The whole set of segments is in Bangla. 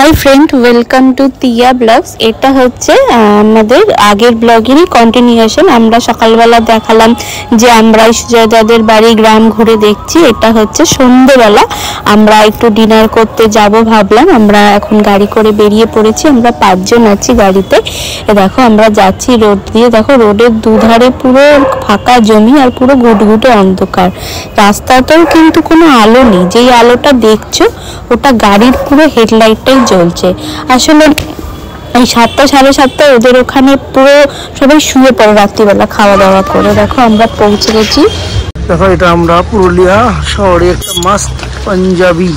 High friend welcome to Tiya blogs. এটা হচ্ছে আমাদের আগের ব্লগেরই কন্টিনিউয়েশন। আমরা সকালবেলা দেখালাম যে আমরা সুজয়দাদের বাড়ি গ্রাম ঘুরে দেখছি। এটা হচ্ছে সন্ধ্যেবেলা আমরা একটু ডিনার করতে যাব ভাবলাম। আমরা এখন গাড়ি করে বেরিয়ে পড়েছি। আমরা 5 জন আছি গাড়িতে। দেখো আমরা যাচ্ছি রোড দিয়ে। দেখো রোডের দুধারে পুরো ফাঁকা জমি আর পুরো ঘুটঘুটে অন্ধকার। রাস্তাতেও কিন্তু কোনো আলো নেই। যেই আলোটা দেখছো ওটা গাড়ির পুরো হেডলাইটটাই জ্বলছে। আসলে এই 7টা সাড়ে 7টা ওদের ওখানে পুরো সবাই শুয়ে পড়ে রাত্রিবেলা খাওয়া দাওয়া করে। দেখো আমরা পৌঁছে গেছি। দেখো এটা আমরা পুরুলিয়া শহরে একটা মাস্ত পাঞ্জাবি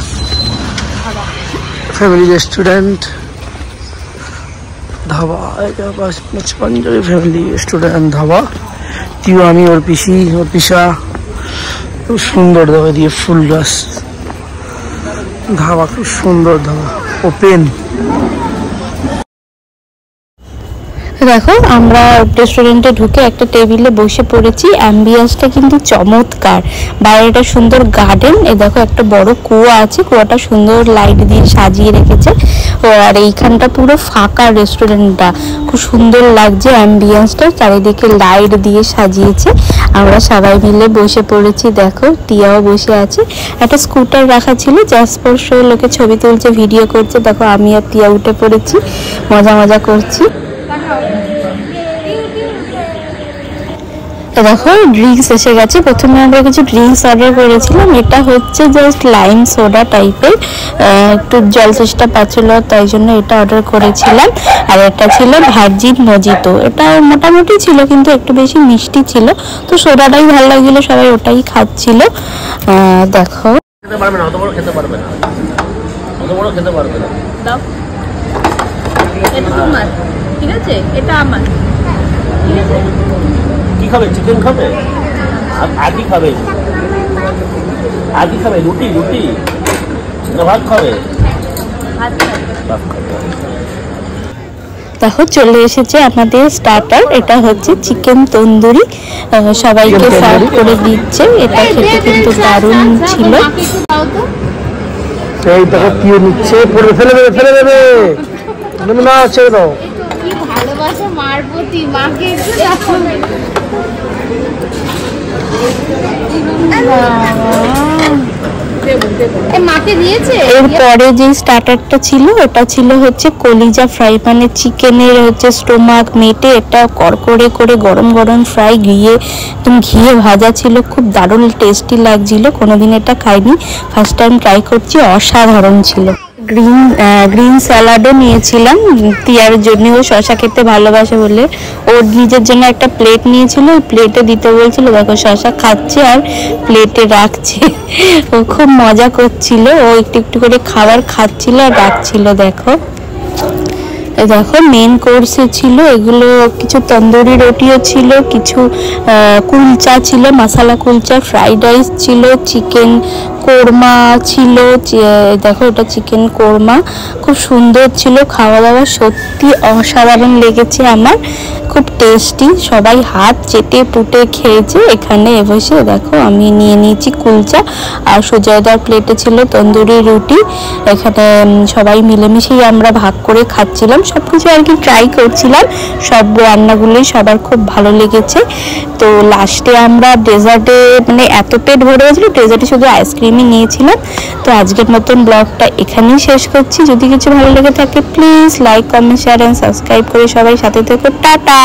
ফ্যামিলি রেস্টুরেন্ট ধাবা। এটা পাঞ্জাবি ফ্যামিলি রেস্টুরেন্ট ধাবা। তুই আমি ওর পিসি ওর পিসা খুব সুন্দর ধাবা দিয়ে ফুল গাছ ধাবা, খুব সুন্দর ধাবা, ওপেন। দেখো আমরা রেস্টুরেন্টে ঢুকে একটা টেবিলে বসে পড়েছি। অ্যাম্বিয়েন্সটা কিন্তু চমৎকার, বাইরেটা সুন্দর গার্ডেন। এই দেখো একটা বড় কুয়া আছে, কুয়াটা সুন্দর লাইট দিয়ে সাজিয়ে রেখেছে। আর এইখানটা পুরো ফাঁকা, রেস্টুরেন্টটা খুব সুন্দর লাগছে। অ্যাম্বিয়েন্সটা চারিদিকে লাইট দিয়ে সাজিয়েছে। আমরা সবাই মিলে বসে পড়েছি। দেখো টিয়াও বসে আছে। একটা স্কুটার রাখা ছিল, জাস্ট লোকে ছবি তুলছে, ভিডিও করছে। দেখো আমি আর টিয়া উঠে পড়েছি, মজা করছি। দেখো ড্রিঙ্কস এসে গেছে। প্রথমে আমরা কিছু ড্রিঙ্কস অর্ডার করেছিলাম। এটা হচ্ছে জাস্ট লাইম সোডা টাইপের, একটু জল চেষ্টা পাচ্ছিল তাই জন্য এটা অর্ডার করেছিলাম। আর এটা ছিল ভার্জিন মজিতো। এটা মোটামুটি ছিল কিন্তু একটু বেশি মিষ্টি ছিল, তো সোডাটাই ভালো লাগছিল, সবাই ওটাই খাচ্ছিল। দেখো খেতে পারবে না, অত বড় খেতে পারবে না, অত বড় খেতে পারবে না। দাও, এটা তোমার, ঠিক আছে, এটা আমার, ঠিক আছে। কি খাবে? চিকেন খাবে? আদি খাবে? আদি খাবে? রুটি রুটি ভাত খাবে? দেখো চলে এসেছে আমাদের স্টার্টার। এটা হচ্ছে চিকেন তন্দুরি, সবাইকে সার্ভ করে দিচ্ছে। এটা খেতে কিন্তু দারুণ ছিল। এই দেখো কি নিচ্ছে, ফেলে দেবে ফেলে দেবে না, ছেড়ে দাও। কি ভালোবাসা মার প্রতি, মাকে মাকে দিয়েছে। এরপরে যে স্টার্টারটা ছিল ওটা ছিল হচ্ছে কলিজা ফ্রাই, মানে চিকেনের হচ্ছে স্টোমাক মেটে এটা করকরে করে গরম গরম ফ্রাই, ঘিয়ে ভাজা ছিল, খুব দারুণ টেস্টি লাগছিল। কোনোদিন এটা খাইনি, ফার্স্ট টাইম ট্রাই করছি, অসাধারণ ছিল। গ্রিন স্যালাডও নিয়েছিলাম তিয়ার জন্য, ও শশা খেতে ভালোবাসে বলে ওর নিজের জন্য একটা প্লেট নিয়েছিল, ওই প্লেটে দিতে বলছিল। দেখো শশা খাচ্ছে আর প্লেটে রাখছে, ও খুব মজা করছিল। ও একটু একটু করে খাবার খাচ্ছিল আর রাখছিল। দেখো মেন কোর্সে ছিল এগুলো, কিছু তন্দুরি রুটিও ছিল, কিছু কুলচা ছিল, মশলা কুলচা, ফ্রাইড রাইস ছিল, চিকেন কোরমা ছিল। দেখো এটা চিকেন কোরমা, খুব সুন্দর ছিল। খাওয়া দাওয়া সত্যি অসাধারণ লেগেছে আমার, খুব টেস্টি। সবাই হাত চেটে পুটে খেয়েছে এখানে বসে। দেখো আমি নিয়ে নিয়েছি কুলচা, আর সুজয়দার প্লেটে ছিল তন্দুরি রুটি। এখানে সবাই মিলেমিশেই আমরা ভাগ করে খাচ্ছিলাম, সবকিছু আর কি ট্রাই করছিলাম। সব রান্নাগুলোই সবার খুব ভালো লেগেছে। তো লাস্টে আমরা ডেজার্টে, মানে এত পেট ভরে গেছিলো, ডেজার্টে শুধু আইসক্রিমই নিয়েছিলাম। তো আজকের মতন ব্লগটা এখানেই শেষ করছি। যদি কিছু ভালো লেগে থাকে please like, comment, share and subscribe করে সবাই সাথে থেকে টাটা।